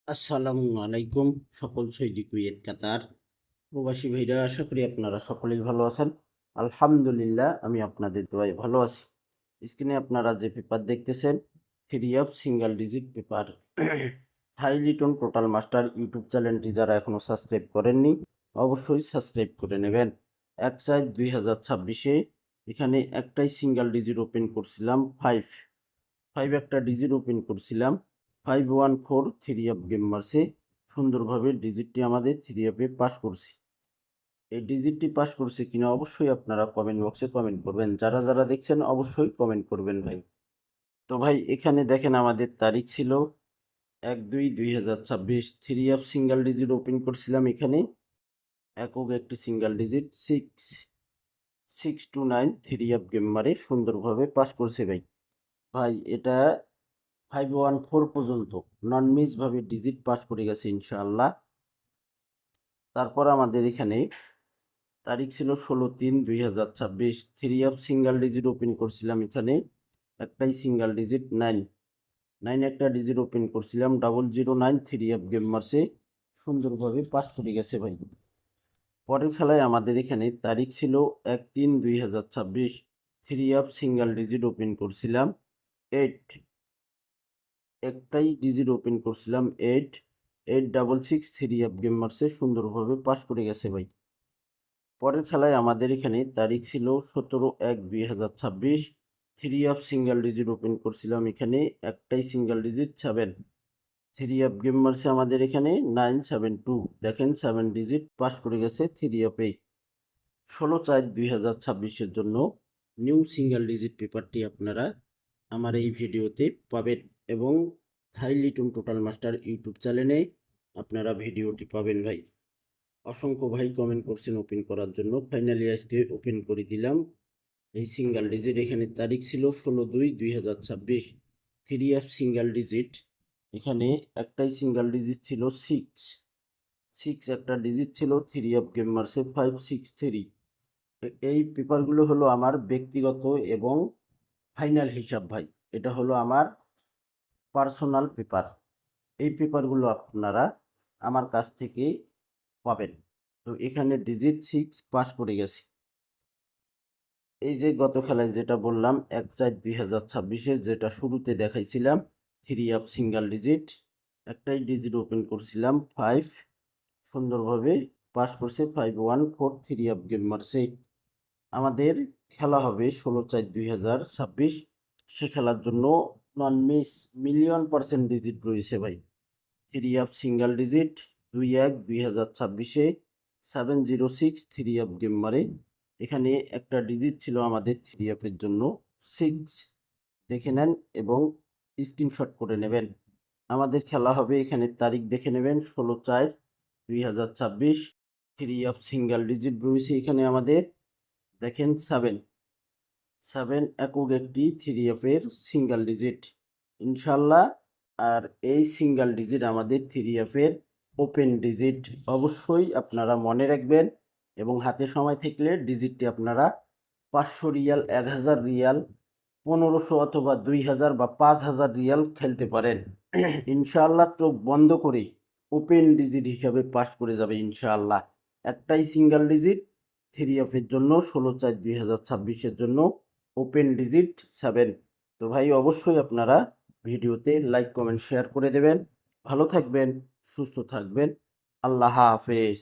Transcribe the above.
আসসালামু আলাইকুম সকল সৌদি কুয়েত কাতার প্রবাসী ভাইরা, আশা করি আপনারা সকলেই ভালো আছেন। আলহামদুলিল্লাহ, আমি আপনাদের দোয়ায় ভালো আছি। স্ক্রিনে আপনারা যে পেপার দেখতেছেন, three of single digit paper hi Liton total master YouTube চ্যানেলটি যারা এখনো সাবস্ক্রাইব করেননি অবশ্যই সাবস্ক্রাইব করে নেবেন। 1/4/2026 এখানে একটাই সিঙ্গেল ডিজিট ওপেন করছিলাম, ফাইভ ফাইভ একটা ডিজিট ওপেন করছিলাম। 514 থ্রি অফ গেম মারছে সুন্দরভাবে। ডিজিটটি আমাদের থ্রি অফে পাস করছি। এই ডিজিটটি পাস করছে কিনা অবশ্যই আপনারা কমেন্ট বক্সে কমেন্ট করবেন। যারা যারা দেখছেন অবশ্যই কমেন্ট করবেন ভাই। তো ভাই এখানে দেখেন আমাদের তারিখ ছিল 1/2/2026। Three of single digit open করছিলাম এখানে। একক একটি single digit 6 6 2 9 three of game মারে সুন্দরভাবে পাস করছে ভাই। ভাই এটা 514 পর্যন্ত নন মিসভাবে ডিজিট পাস করে গেছে ইনশাআল্লাহ। তারপর আমাদের এখানে তারিখ ছিল 16/3/2026। Three of single digit open করছিলাম এখানে। একটাই সিঙ্গেল ডিজিট 9 একটা ডিজিট ওপেন করছিলাম। 009 থ্রি অফ গেম মারছে সুন্দরভাবে পাস করে গেছে ভাই। পরের খেলায় আমাদের এখানে তারিখ ছিল 1/3/2026। Three of single digit open করছিলাম 8, একটাই ডিজিট ওপেন করছিলাম 8 8 6 6 থ্রি অফ গেম মারছে সুন্দরভাবে পাস করে গেছে ভাই। পরের খেলায় আমাদের এখানে তারিখ ছিল 17/1/2026। Three of single digit open করছিলাম এখানে। একটাই single digit 7, three of game মারছে আমাদের এখানে 972। দেখেন 7 ডিজিট পাস করে গেছে থ্রি অফে। 16/4/2026 জন্য নিউ সিঙ্গেল ডিজিট পেপারটি আপনারা আমার এই ভিডিওতে পাবেন এবং hi Liton total master YouTube চ্যানেলে আপনারা ভিডিওটি পাবেন ভাই। অসংখ্য ভাই কমেন্ট করছেন ওপেন করার জন্য। ফাইনালি আজকে ওপেন করে দিলাম এই সিঙ্গেল ডিজিট। এখানে তারিখ ছিল 16/2/2026। থ্রি অফ সিঙ্গেল ডিজিট এখানে একটাই সিঙ্গেল ডিজিট ছিল 6 একটা ডিজিট ছিল। থ্রি অফ গেম মারছে 563। এই পেপারগুলো হলো আমার ব্যক্তিগত এবং ফাইনাল হিসাব ভাই। এটা হলো আমার পার্সোনাল পেপার। এই পেপারগুলো আপনারা আমার কাছ থেকে পাবেন। তো এখানে ডিজিট 6 পাস করে গেছি। এই যে গত খেলায় যেটা বললাম 1/4/2026 যেটা শুরুতে দেখাইছিলাম, থ্রি অফ সিঙ্গেল ডিজিট একটাই ডিজিট ওপেন করছিলাম 5, সুন্দরভাবে পাস করছে 514 থ্রি অফ গেম মারছে। আমাদের খেলা হবে 16/4/2026। সে খেলার জন্য নন মিস মিলিয়ন% ডিজিট রয়েছে ভাই। Three of single digit 2/1/2026 706 three of game মারে। এখানে একটা ডিজিট ছিল আমাদের থ্রি অফের জন্য 6, দেখে নেন এবং স্ক্রিনশট করে নেবেন। আমাদের খেলা হবে এখানে তারিখ দেখে নেবেন 16/4/2026। থ্রি অফ সিঙ্গেল ডিজিট রয়েছে এখানে আমাদের। দেখেন 7 একক একটি থ্রি অফের সিঙ্গেল ডিজিট ইনশাল্লাহ। আর এই সিঙ্গেল ডিজিট আমাদের থ্রি অফের ওপেন ডিজিট। অবশ্যই আপনারা মনে রাখবেন এবং হাতে সময় থাকলে ডিজিটটি আপনারা 500 রিয়াল, 1000 রিয়াল, 1500 অথবা 2000 বা 5000 রিয়াল খেলতে পারেন। ইনশাআল্লাহ চোখ বন্ধ করে ওপেন ডিজিট হিসাবে পাস করে যাবে ইনশাআল্লাহ। একটাই সিঙ্গেল ডিজিট থ্রি অফের জন্য 16/4/2026 জন্য ওপেন ডিজিট 7। তো ভাই অবশ্যই আপনারা ভিডিওতে লাইক কমেন্ট শেয়ার করে দেবেন। ভালো থাকবেন, সুস্থ থাকবেন। আল্লাহ হাফেজ।